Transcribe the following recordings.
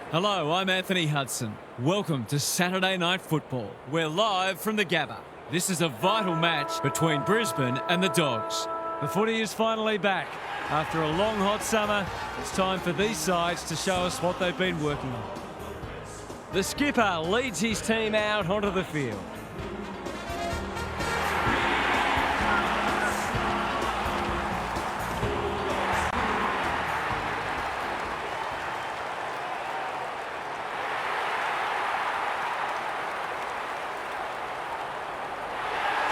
Hello, I'm Anthony Hudson. Welcome to Saturday Night Football. We're live from the Gabba. This is a vital match between Brisbane and the Dogs. The footy is finally back. After a long hot summer, it's time for these sides to show us what they've been working on. The skipper leads his team out onto the field.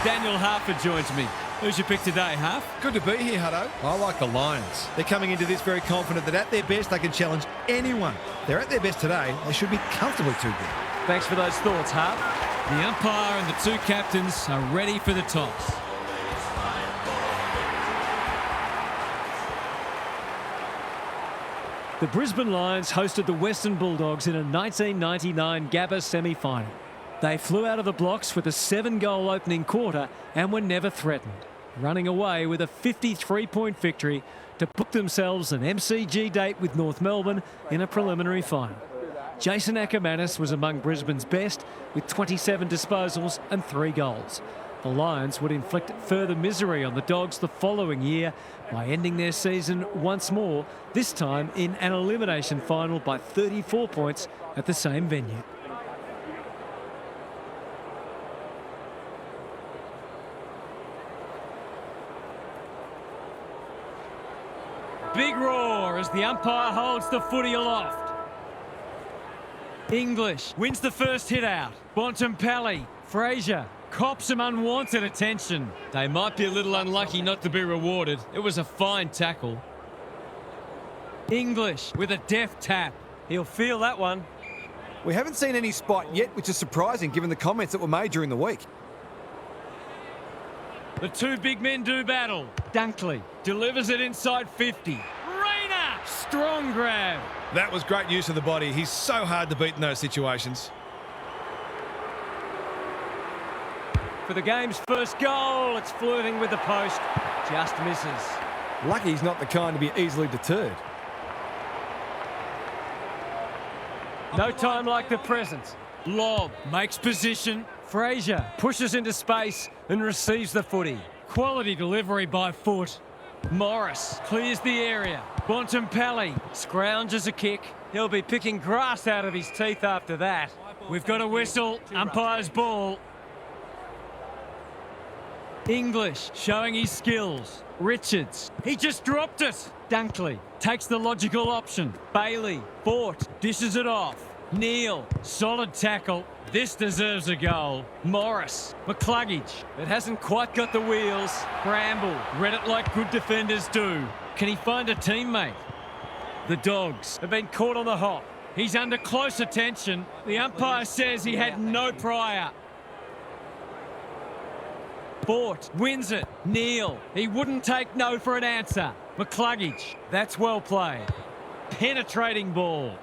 Daniel Harford joins me. Who's your pick today, Harf? Good to be here, Hutto. I like the Lions. They're coming into this very confident that at their best they can challenge anyone. They're at their best today. They should be comfortably too good. Thanks for those thoughts, Harf. The umpire and the two captains are ready for the toss. The Brisbane Lions hosted the Western Bulldogs in a 1999 Gabba semi-final. They flew out of the blocks with a 7-goal opening quarter and were never threatened, running away with a 53-point victory to book themselves an MCG date with North Melbourne in a preliminary final. Jason Ackermanis was among Brisbane's best with 27 disposals and 3 goals. The Lions would inflict further misery on the Dogs the following year by ending their season once more, this time in an elimination final by 34 points at the same venue. Big roar as the umpire holds the footy aloft. English wins the first hit out. Bontempelli, Fraser cops some unwanted attention. They might be a little unlucky not to be rewarded. It was a fine tackle. English with a deft tap. He'll feel that one. We haven't seen any spot yet, which is surprising given the comments that were made during the week. The two big men do battle. Dunkley delivers it inside 50. Rayner! Strong grab. That was great use of the body. He's so hard to beat in those situations. For the game's first goal, it's flirting with the post. Just misses. Lucky he's not the kind to be easily deterred. No time like the present. Lob makes position. Fraser pushes into space and receives the footy. Quality delivery by foot. Morris clears the area. Bontempelli scrounges a kick. He'll be picking grass out of his teeth after that. We've got a whistle. Umpire's ball. English showing his skills. Richards, he just dropped it. Dunkley takes the logical option. Bailey, Fort, dishes it off. Neal, solid tackle. This deserves a goal. Morris, McCluggage. It hasn't quite got the wheels. Bramble, read it like good defenders do. Can he find a teammate? The Dogs have been caught on the hop. He's under close attention. The umpire says he had no prior. Fort wins it. Neal, he wouldn't take no for an answer. McCluggage, that's well played. Penetrating ball.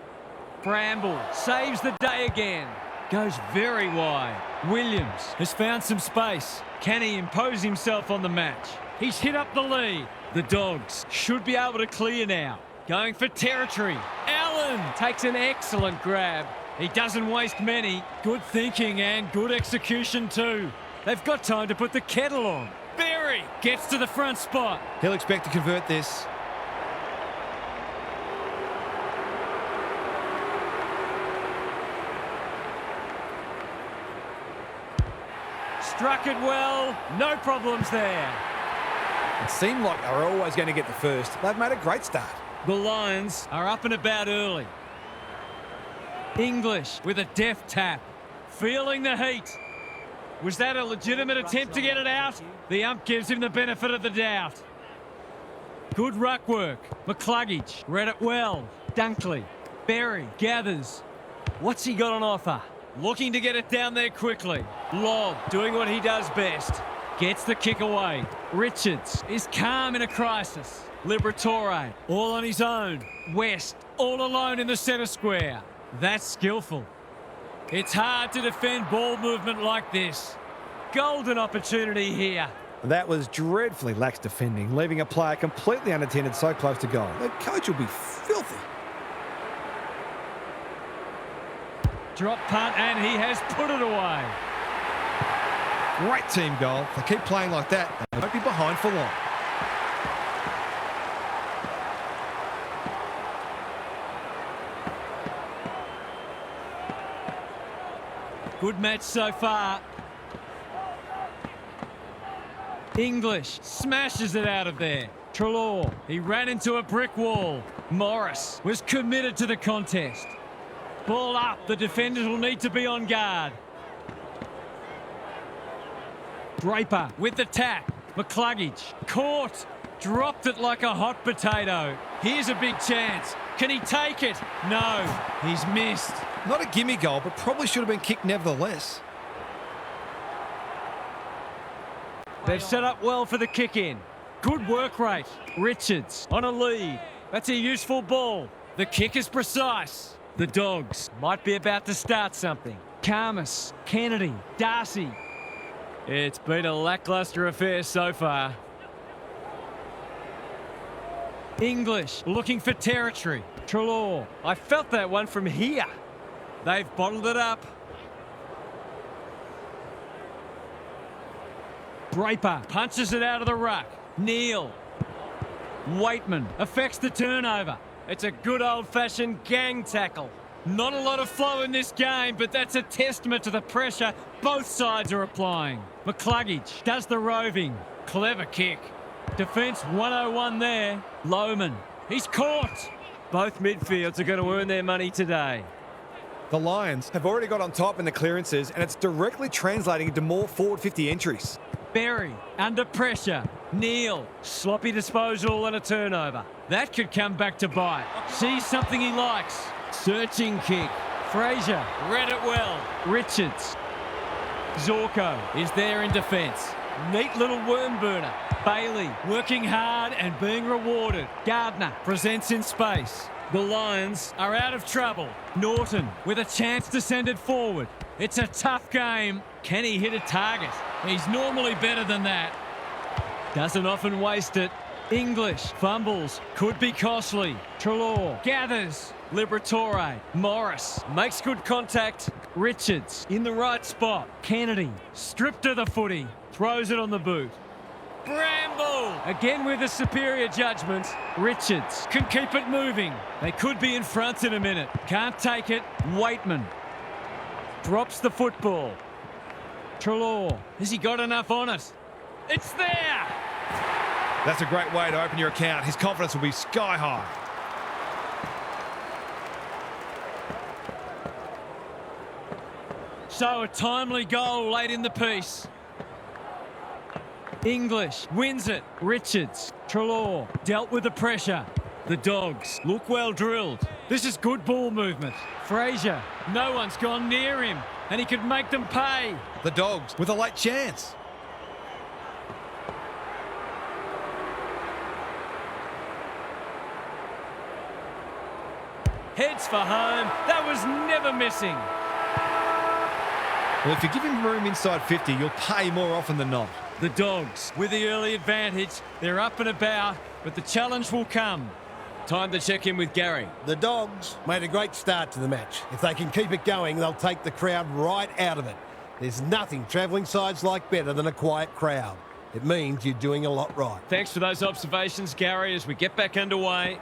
Bramble saves the day again. Goes very wide. Williams has found some space. Can he impose himself on the match? He's hit up the lead. The Dogs should be able to clear now. Going for territory. Allen takes an excellent grab. He doesn't waste many. Good thinking and good execution too. They've got time to put the kettle on. Berry gets to the front spot. He'll expect to convert this. Struck it well. No problems there. It seemed like they were always going to get the first. They've made a great start. The Lions are up and about early. English with a deft tap. Feeling the heat. Was that a legitimate attempt to get it out? The ump gives him the benefit of the doubt. Good ruck work. McCluggage read it well. Dunkley. Berry gathers. What's he got on offer? Looking to get it down there quickly. Lob doing what he does best. Gets the kick away. Richards is calm in a crisis. Liberatore all on his own. West all alone in the centre square. That's skillful. It's hard to defend ball movement like this. Golden opportunity here. That was dreadfully lax defending, leaving a player completely unattended so close to goal. The coach will be filthy. Drop punt, and he has put it away. Great team goal. If they keep playing like that, they won't be behind for long. Good match so far. English smashes it out of there. Treloar, he ran into a brick wall. Morris was committed to the contest. Ball up, the defenders will need to be on guard. Draper with the tap. McCluggage caught, dropped it like a hot potato. Here's a big chance. Can he take it? No, he's missed. Not a gimme goal, but probably should have been kicked nevertheless. They've set up well for the kick-in. Good work rate. Richards on a lead. That's a useful ball. The kick is precise. The Dogs might be about to start something. Karmas, Kennedy, Darcy. It's been a lacklustre affair so far. English looking for territory. Treloar. I felt that one from here. They've bottled it up. Draper punches it out of the ruck. Neal. Waitman affects the turnover. It's a good old-fashioned gang tackle. Not a lot of flow in this game, but that's a testament to the pressure both sides are applying. McCluggage does the roving. Clever kick. Defence 101 there. Lohman. He's caught. Both midfields are going to earn their money today. The Lions have already got on top in the clearances, and it's directly translating into more forward 50 entries. Berry under pressure. Neal, sloppy disposal and a turnover. That could come back to bite. Sees something he likes. Searching kick. Fraser read it well. Richards. Zorko is there in defence. Neat little worm burner. Bailey working hard and being rewarded. Gardner presents in space. The Lions are out of trouble. Norton with a chance to send it forward. It's a tough game. Can he hit a target? He's normally better than that. Doesn't often waste it. English fumbles. Could be costly. Treloar gathers. Liberatore. Morris makes good contact. Richards in the right spot. Kennedy stripped of the footy. Throws it on the boot. Bramble! Again with a superior judgment. Richards can keep it moving. They could be in front in a minute. Can't take it. Waitman drops the football. Treloar, has he got enough on it? It's there! That's a great way to open your account. His confidence will be sky high. So a timely goal late in the piece. English wins it. Richards, Treloar dealt with the pressure. The Dogs look well drilled. This is good ball movement. Fraser, no one's gone near him, and he could make them pay. The Dogs with a late chance. Heads for home. That was never missing. Well, if you give him room inside 50, you'll pay more often than not. The Dogs with the early advantage. They're up and about, but the challenge will come. Time to check in with Gary. The Dogs made a great start to the match. If they can keep it going, they'll take the crowd right out of it. There's nothing travelling sides like better than a quiet crowd. It means you're doing a lot right. Thanks for those observations, Gary, as we get back underway.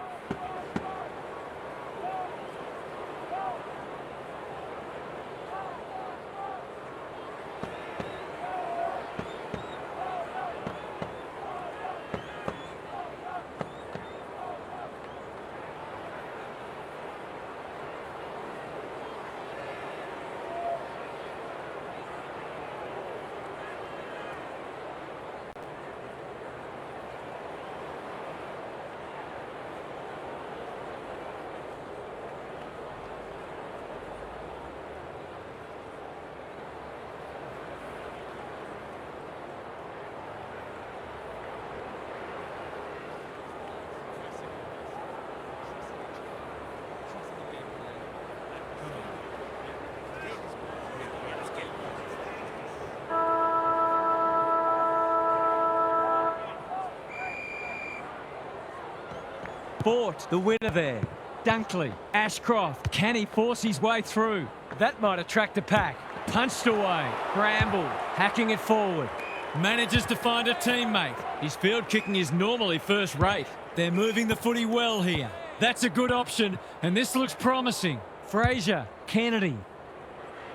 Fort, the winner there. Dunkley, Ashcroft, can he force his way through? That might attract a pack. Punched away. Bramble. Hacking it forward. Manages to find a teammate. His field kicking is normally first rate. They're moving the footy well here. That's a good option, and this looks promising. Fraser. Kennedy.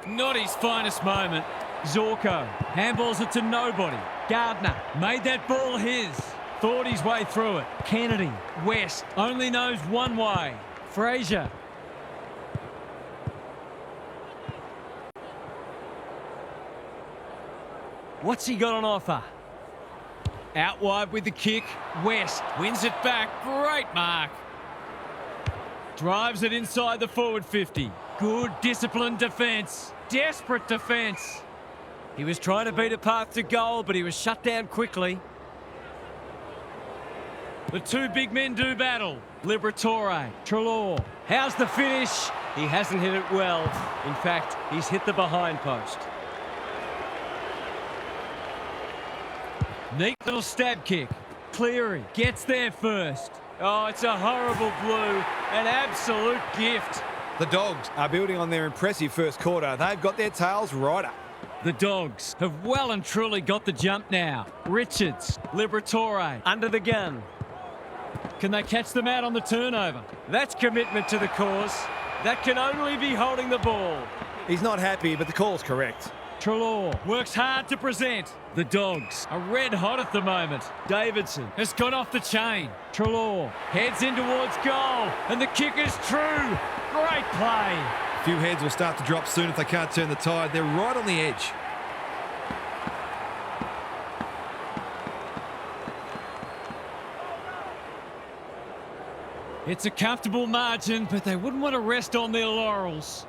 Not his finest moment. Zorko. Handballs it to nobody. Gardner. Made that ball his. Thought his way through it. Kennedy. West. Only knows one way. Fraser. What's he got on offer? Out wide with the kick. West wins it back. Great mark. Drives it inside the forward 50. Good disciplined defence. Desperate defence. He was trying to beat a path to goal, but he was shut down quickly. The two big men do battle. Liberatore. Treloar. How's the finish? He hasn't hit it well. In fact, he's hit the behind post. Neat little stab kick. Cleary gets there first. Oh, it's a horrible blue. An absolute gift. The Dogs are building on their impressive first quarter. They've got their tails right up. The Dogs have well and truly got the jump now. Richards, Liberatore, under the gun. Can they catch them out on the turnover? That's commitment to the cause. That can only be holding the ball. He's not happy, but the call's correct. Treloar works hard to present. The Dogs are red hot at the moment. Davidson has gone off the chain. Treloar heads in towards goal, and the kick is true. Great play. A few heads will start to drop soon if they can't turn the tide. They're right on the edge. It's a comfortable margin, but they wouldn't want to rest on their laurels.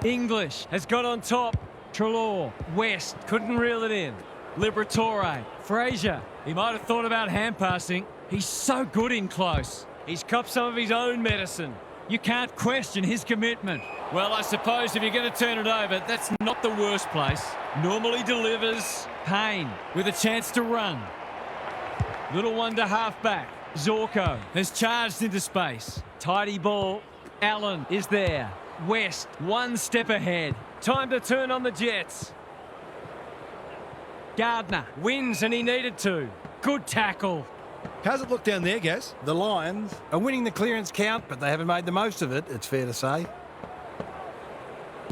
English has got on top. Treloar. West couldn't reel it in. Liberatore. Fraser. He might have thought about hand passing. He's so good in close. He's copped some of his own medicine. You can't question his commitment. Well, I suppose if you're going to turn it over, that's not the worst place. Normally delivers. Payne with a chance to run. Little one to half back. Zorko has charged into space. Tidy ball. Allen is there. West one step ahead. Time to turn on the Jets. Gardner wins, and he needed to. Good tackle. How's it look down there, Gaz? The Lions are winning the clearance count, but they haven't made the most of it, it's fair to say.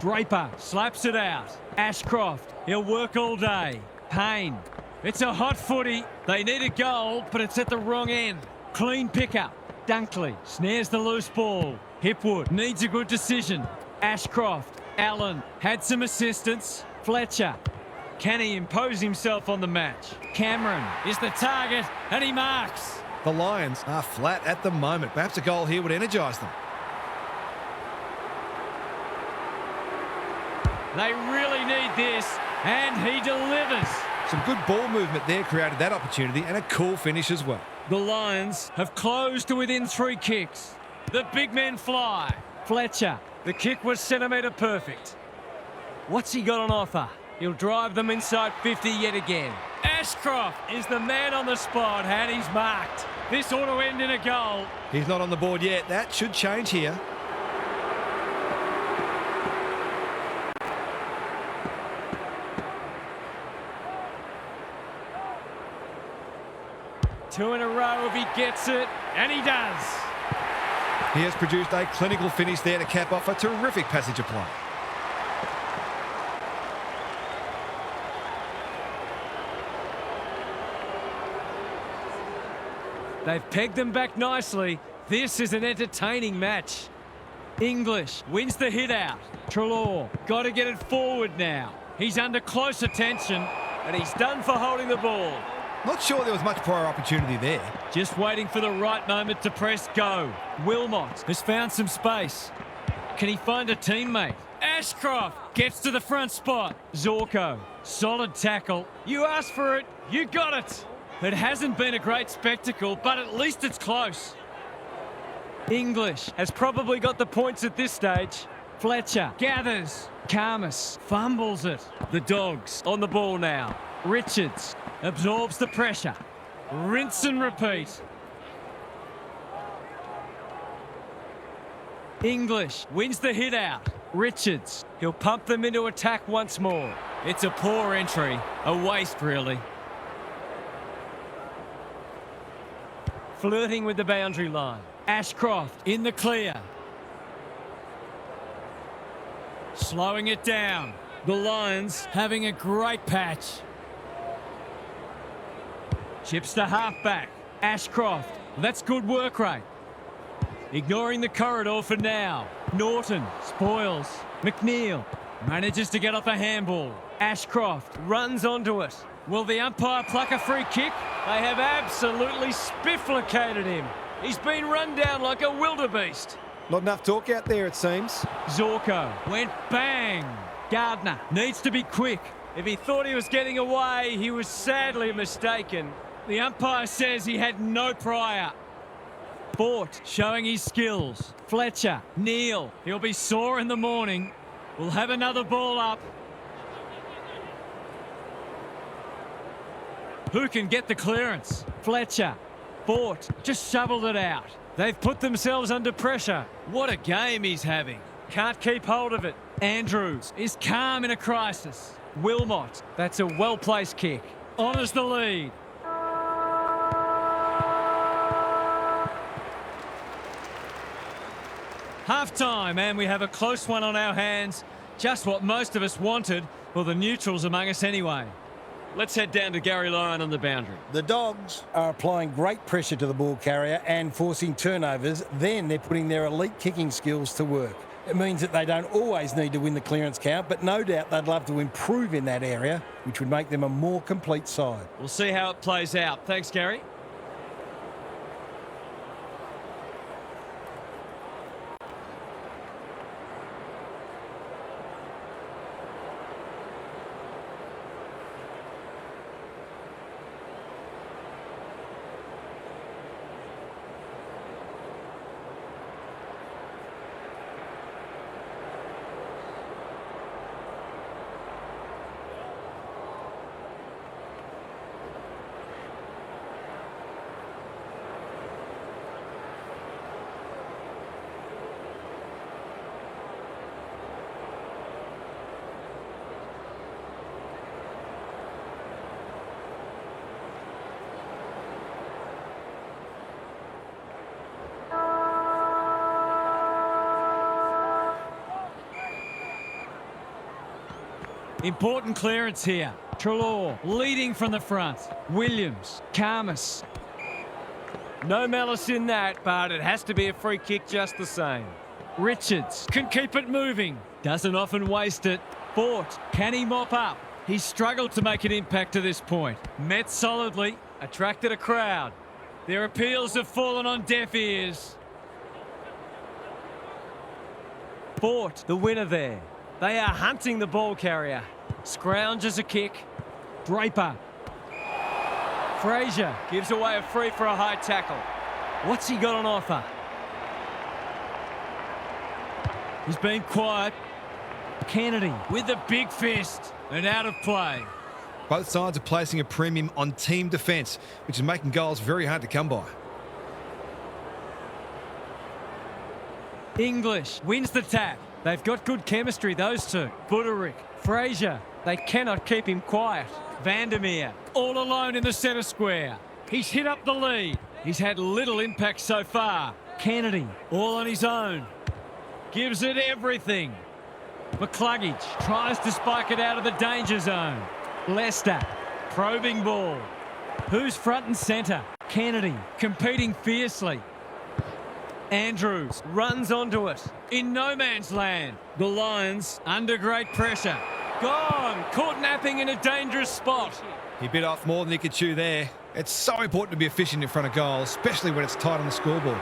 Draper slaps it out. Ashcroft, he'll work all day. Payne. It's a hot footy. They need a goal, but it's at the wrong end. Clean pickup. Dunkley snares the loose ball. Hipwood needs a good decision. Ashcroft. Allen had some assistance. Fletcher. Can he impose himself on the match? Cameron is the target, and he marks. The Lions are flat at the moment. Perhaps a goal here would energise them. They really need this, and he delivers. Some good ball movement there created that opportunity, and a cool finish as well. The Lions have closed to within 3 kicks. The big men fly. Fletcher. The kick was centimetre perfect. What's he got on offer? He'll drive them inside 50 yet again. Ashcroft is the man on the spot, and he's marked. This ought to end in a goal. He's not on the board yet. That should change here. Two in a row if he gets it, and he does. He has produced a clinical finish there to cap off a terrific passage of play. They've pegged them back nicely. This is an entertaining match. English wins the hit out. Treloar got to get it forward now. He's under close attention, and he's done for holding the ball. Not sure there was much prior opportunity there. Just waiting for the right moment to press go. Wilmot has found some space. Can he find a teammate? Ashcroft gets to the front spot. Zorko, solid tackle. You asked for it, you got it. It hasn't been a great spectacle, but at least it's close. English has probably got the points at this stage. Fletcher gathers. Karmas fumbles it. The Dogs on the ball now. Richards absorbs the pressure. Rinse and repeat. English wins the hit out. Richards. He'll pump them into attack once more. It's a poor entry. A waste, really. Flirting with the boundary line. Ashcroft in the clear. Slowing it down. The Lions having a great patch. Chips to halfback. Ashcroft. That's good work rate. Ignoring the corridor for now. Norton spoils. McNeil manages to get off a handball. Ashcroft runs onto it. Will the umpire pluck a free kick? They have absolutely spifflicated him. He's been run down like a wildebeest. Not enough talk out there, it seems. Zorko went bang. Gardner needs to be quick. If he thought he was getting away, he was sadly mistaken. The umpire says he had no prior. Fort showing his skills. Fletcher, Neal. He'll be sore in the morning. We'll have another ball up. Who can get the clearance? Fletcher. Fort just shoveled it out. They've put themselves under pressure. What a game he's having. Can't keep hold of it. Andrews is calm in a crisis. Wilmot, that's a well-placed kick. Honours the lead. Half-time, and we have a close one on our hands. Just what most of us wanted, well, the neutrals among us anyway. Let's head down to Gary Lyon on the boundary. The Dogs are applying great pressure to the ball carrier and forcing turnovers. Then they're putting their elite kicking skills to work. It means that they don't always need to win the clearance count, but no doubt they'd love to improve in that area, which would make them a more complete side. We'll see how it plays out. Thanks, Gary. Important clearance here. Treloar leading from the front. Williams, Karmas. No malice in that, but it has to be a free kick just the same. Richards can keep it moving. Doesn't often waste it. Fort, can he mop up? He's struggled to make an impact to this point. Met solidly, attracted a crowd. Their appeals have fallen on deaf ears. Fort, the winner there. They are hunting the ball carrier. Scrounges a kick. Draper. Fraser gives away a free for a high tackle. What's he got on offer? He's been quiet. Kennedy with a big fist and out of play. Both sides are placing a premium on team defence, which is making goals very hard to come by. English wins the tap. They've got good chemistry, those two. Buderick, Fraser, they cannot keep him quiet. Vandermeer, all alone in the centre square. He's hit up the lead. He's had little impact so far. Kennedy, all on his own. Gives it everything. McCluggage tries to spike it out of the danger zone. Lester, probing ball. Who's front and centre? Kennedy, competing fiercely. Andrews runs onto it. In no man's land. The Lions under great pressure. Gone. Caught napping in a dangerous spot. He bit off more than he could chew there. It's so important to be efficient in front of goal, especially when it's tight on the scoreboard.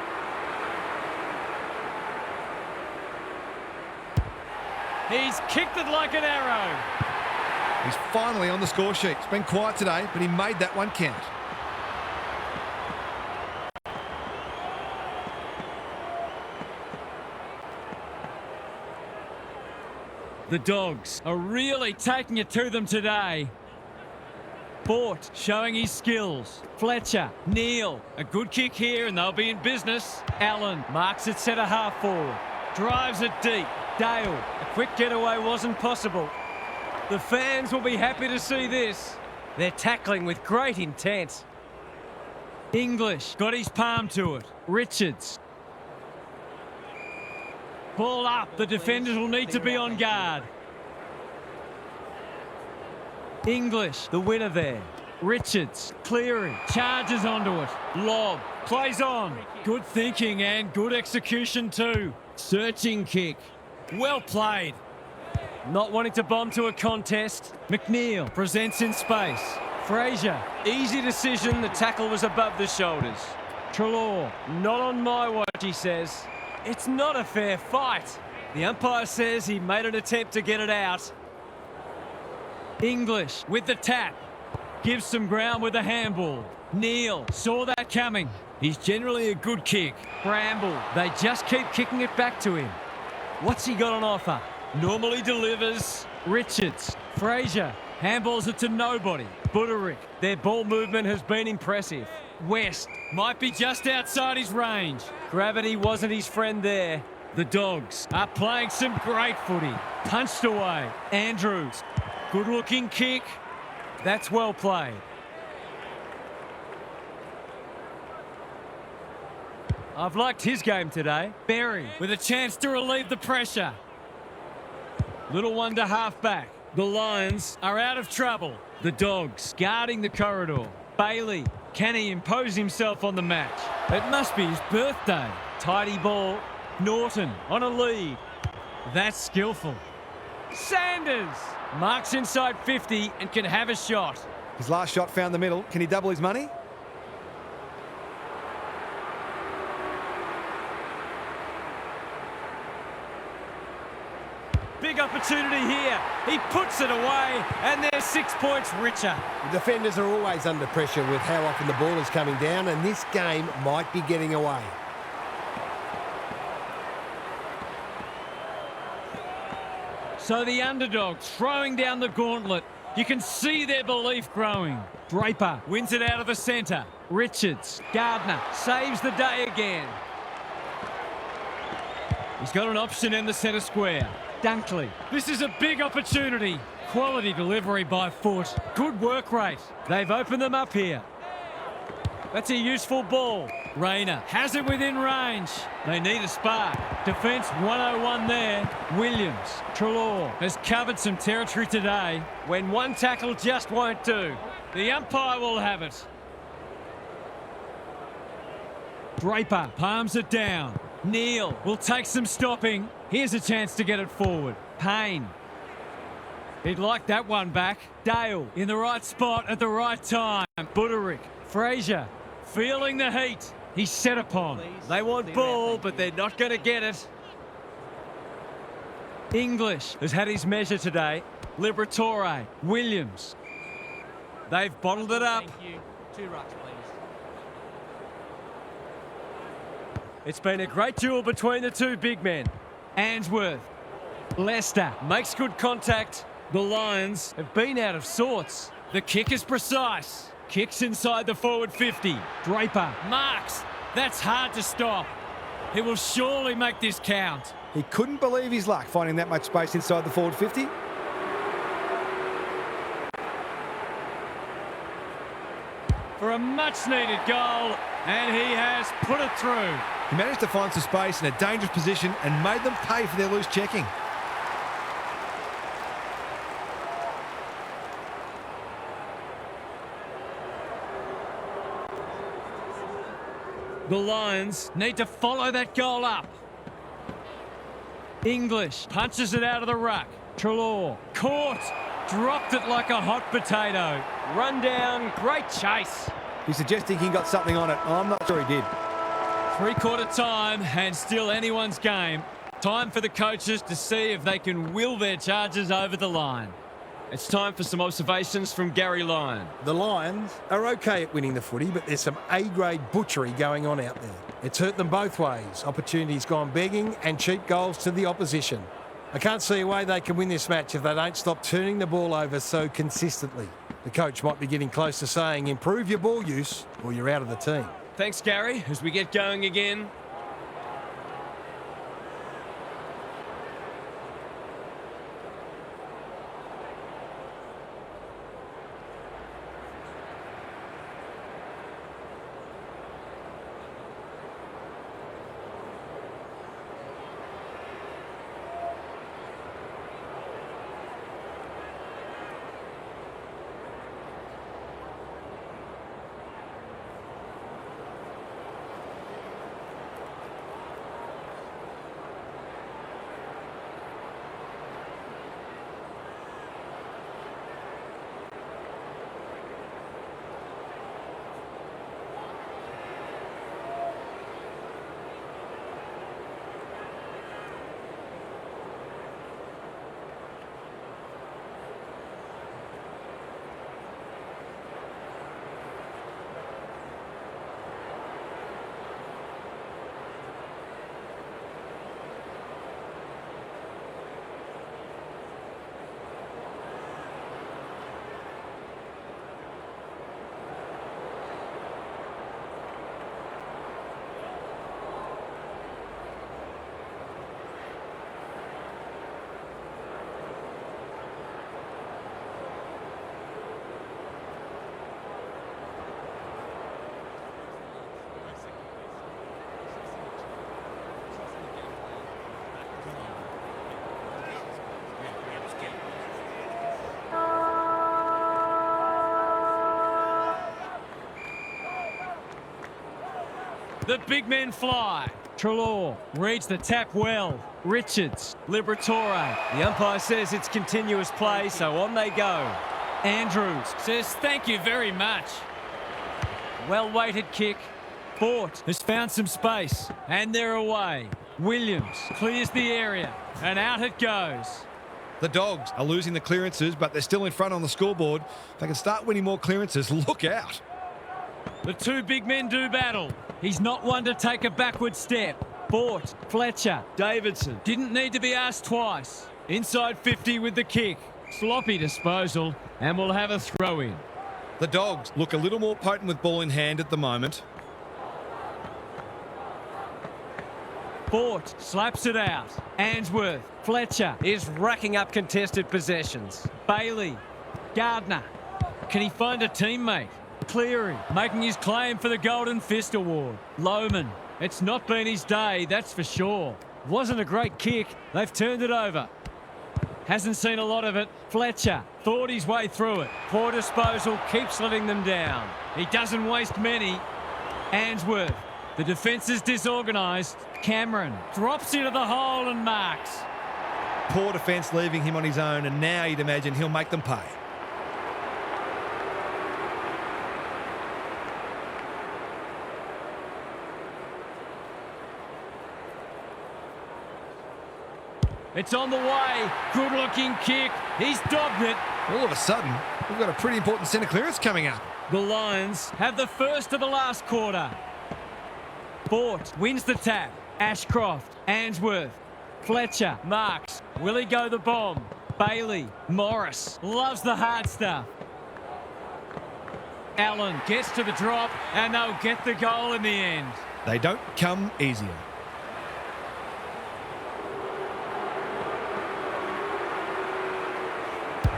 He's kicked it like an arrow. He's finally on the score sheet. It's been quiet today, but he made that one count. The Dogs are really taking it to them today. Fort showing his skills. Fletcher, Neal, a good kick here and they'll be in business. Allen marks it centre half forward. Drives it deep. Dale, a quick getaway wasn't possible. The fans will be happy to see this. They're tackling with great intent. English got his palm to it. Richards. Ball up. The defenders will need to be on guard. English, the winner there. Richards, clearing, charges onto it. Lob, plays on. Good thinking and good execution too. Searching kick. Well played. Not wanting to bomb to a contest. McNeil presents in space. Fraser, easy decision. The tackle was above the shoulders. Treloar, not on my watch, he says. It's not a fair fight. The umpire says he made an attempt to get it out. English with the tap. Gives some ground with a handball. Neil saw that coming. He's generally a good kick. Bramble, they just keep kicking it back to him. What's he got on offer? Normally delivers. Richards, Fraser, handballs it to nobody. Bulldogs, their ball movement has been impressive. West might be just outside his range. Gravity wasn't his friend there. The Dogs are playing some great footy. Punched away. Andrews, good looking kick. That's well played. I've liked his game today. Berry with a chance to relieve the pressure. Little one to half back. The Lions are out of trouble. The Dogs guarding the corridor. Bailey, can he impose himself on the match? It must be his birthday. Tidy ball. Norton on a lead. That's skillful. Sanders marks inside 50 and can have a shot. His last shot found the middle. Can he double his money? Big opportunity here. He puts it away and they're 6 points richer. The defenders are always under pressure with how often the ball is coming down, and this game might be getting away. So the underdogs throwing down the gauntlet. You can see their belief growing. Draper wins it out of the centre. Richards, Gardner saves the day again. He's got an option in the centre square. Dunkley, this is a big opportunity. Quality delivery by foot. Good work rate. They've opened them up here. That's a useful ball. Rayner has it within range. They need a spark. Defence 101 there. Williams, Treloar has covered some territory today when one tackle just won't do. The umpire will have it. Draper palms it down. Neil will take some stopping. Here's a chance to get it forward. Payne. He'd like that one back. Dale in the right spot at the right time. Bulldogs, Fraser feeling the heat. He's set upon. They want ball, but they're not going to get it. English has had his measure today. Liberatore, Williams. They've bottled it up. Thank you. 2 rucks, please. It's been a great duel between the two big men. Answorth. Lester makes good contact. The Lions have been out of sorts. The kick is precise. Kicks inside the forward 50. Draper marks. That's hard to stop. He will surely make this count. He couldn't believe his luck finding that much space inside the forward 50. For a much-needed goal, and he has put it through. He managed to find some space in a dangerous position and made them pay for their loose checking. The Lions need to follow that goal up. English punches it out of the ruck. Treloar caught. Dropped it like a hot potato. Run down, great chase. He's suggesting he got something on it. I'm not sure he did. 3/4 time and still anyone's game. Time for the coaches to see if they can will their charges over the line. It's time for some observations from Gary Lyon. The Lions are okay at winning the footy, but there's some A-grade butchery going on out there. It's hurt them both ways. Opportunities gone begging and cheap goals to the opposition. I can't see a way they can win this match if they don't stop turning the ball over so consistently. The coach might be getting close to saying, improve your ball use or you're out of the team. Thanks, Gary, as we get going again. The big men fly. Treloar reads the tap well. Richards, Liberatore. The umpire says it's continuous play, so on they go. Andrews says thank you very much. Well-weighted kick. Fort has found some space, and they're away. Williams clears the area, and out it goes. The Dogs are losing the clearances, but they're still in front on the scoreboard. If they can start winning more clearances, look out. The two big men do battle. He's not one to take a backward step. Fort, Fletcher, Davidson. Didn't need to be asked twice. Inside 50 with the kick. Sloppy disposal, and we'll have a throw in. The Dogs look a little more potent with ball in hand at the moment. Fort slaps it out. Answorth, Fletcher Is racking up contested possessions. Bailey, Gardner. Can he find a teammate? Cleary making his claim for the Golden Fist Award. Lohman, it's not been his day, that's for sure. Wasn't a great kick, they've turned it over. Hasn't seen a lot of it. Fletcher thought his way through it. Poor disposal, keeps letting them down. He doesn't waste many. Answorth, the defence is disorganised. Cameron drops into the hole and marks. Poor defence leaving him on his own, and now you'd imagine he'll make them pay. It's on the way. Good-looking kick. He's dobbed it. All of a sudden, we've got a pretty important centre clearance coming up. The Lions have the first of the last quarter. Fort wins the tap. Ashcroft, Answorth, Fletcher, marks. Will he go the bomb? Bailey, Morris, loves the hard stuff. Allen gets to the drop, and they'll get the goal in the end. They don't come easier.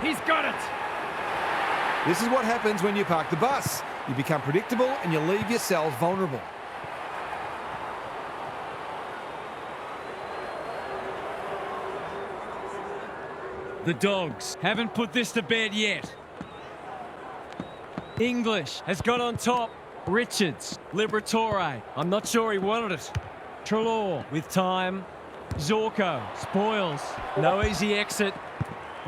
He's got it. This is what happens when you park the bus. You become predictable and you leave yourselves vulnerable. The Dogs haven't put this to bed yet. English has got on top. Richards, Liberatore. I'm not sure he wanted it. Treloar with time. Zorko spoils. No easy exit.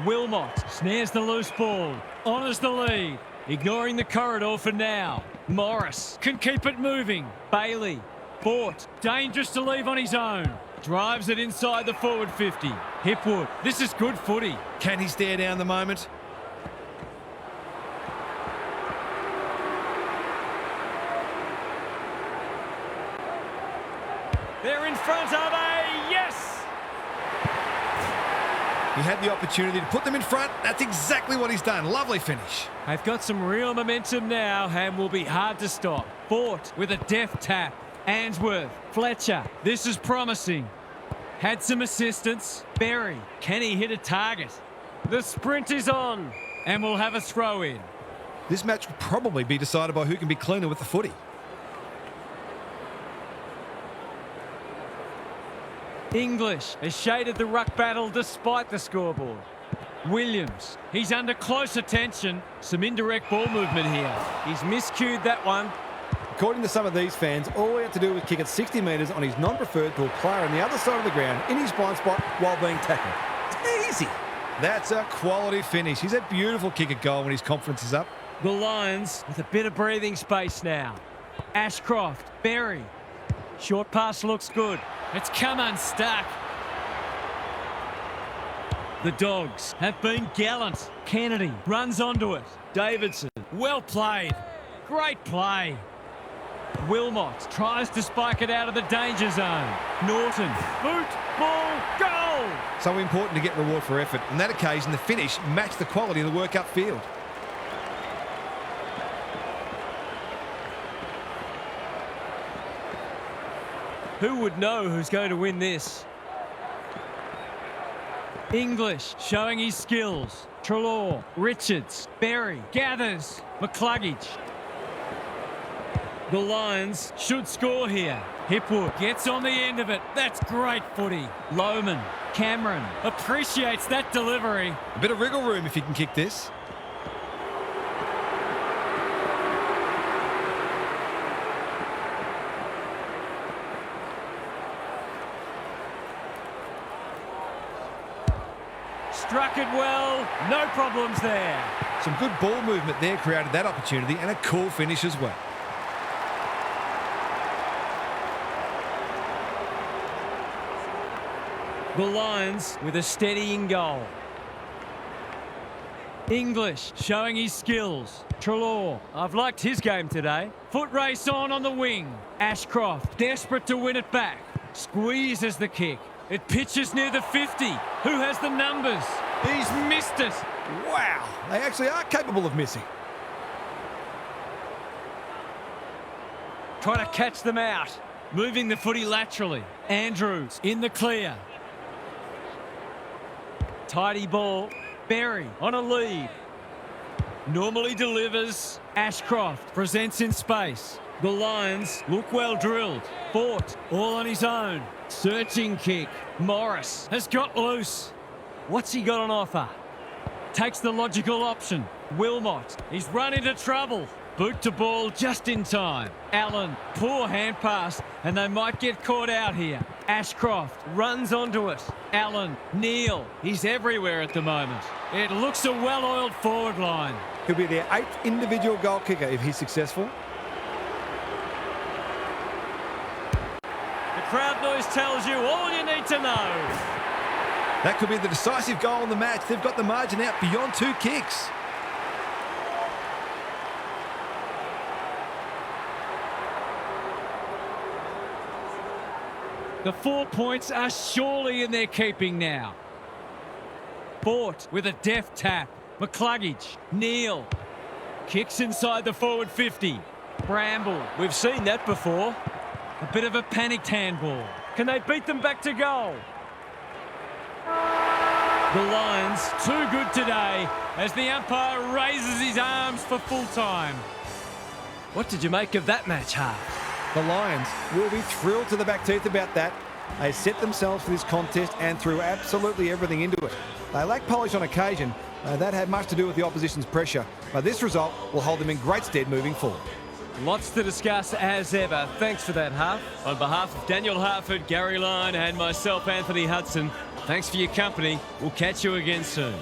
Wilmot snares the loose ball. Honours the lead. Ignoring the corridor for now. Morris can keep it moving. Bailey. Fort. Dangerous to leave on his own. Drives it inside the forward 50. Hipwood. This is good footy. Can he stare down the moment? They're in front, are they? Yes! He had the opportunity to put them in front. That's exactly what he's done. Lovely finish. They've got some real momentum now and will be hard to stop. Fort with a deft tap. Answorth, Fletcher. This is promising. Had some assistance. Berry. Can he hit a target? The sprint is on. And we'll have a throw in. This match will probably be decided by who can be cleaner with the footy. English has shaded the ruck battle despite the scoreboard. Williams, he's under close attention. Some indirect ball movement here. He's miscued that one. According to some of these fans, all we have to do is kick it 60 metres on his non-preferred to a player on the other side of the ground in his blind spot while being tackled. It's easy. That's a quality finish. He's a beautiful kick at goal when his confidence is up. The Lions with a bit of breathing space now. Ashcroft, Berry. Short pass looks good. It's come unstuck. The Dogs have been gallant. Kennedy runs onto it. Davidson, well played. Great play. Wilmot tries to spike it out of the danger zone. Norton, boot, ball, goal! So important to get reward for effort. On that occasion, the finish matched the quality of the work upfield. Who would know who's going to win this? English showing his skills. Treloar, Richards, Berry, gathers, McCluggage. The Lions should score here. Hipwood gets on the end of it. That's great footy. Lohman, Cameron appreciates that delivery. A bit of wriggle room if he can kick this. Struck it well. No problems there. Some good ball movement there created that opportunity, and a cool finish as well. The Lions with a steadying goal. English showing his skills. Treloar, I've liked his game today. Foot race on the wing. Ashcroft desperate to win it back. Squeezes the kick. It pitches near the 50. Who has the numbers? He's missed it. Wow, they actually are capable of missing. Trying to catch them out. Moving the footy laterally. Andrews in the clear. Tidy ball. Berry on a lead. Normally delivers. Ashcroft presents in space. The Lions look well drilled. Fort all on his own. Searching kick. Morris has got loose. What's he got on offer? Takes the logical option. Wilmot, he's run into trouble. Boot to ball just in time. Allen, poor hand pass, and they might get caught out here. Ashcroft runs onto it. Allen, Neal, he's everywhere at the moment. It looks a well-oiled forward line. He'll be their 8th individual goal kicker if he's successful. The crowd noise tells you all you need to know. That could be the decisive goal in the match. They've got the margin out beyond 2 kicks. The 4 points are surely in their keeping now. Fort with a deft tap. McCluggage, Neal. Kicks inside the forward 50. Bramble, we've seen that before. A bit of a panicked handball. Can they beat them back to goal? The Lions too good today as the umpire raises his arms for full time. What did you make of that match, Half? The Lions will be thrilled to the back teeth about that. They set themselves for this contest and threw absolutely everything into it. They lacked polish on occasion. That had much to do with the opposition's pressure. But this result will hold them in great stead moving forward. Lots to discuss as ever. Thanks for that, Huff. On behalf of Daniel Harford, Gary Lyon and myself, Anthony Hudson, thanks for your company. We'll catch you again soon.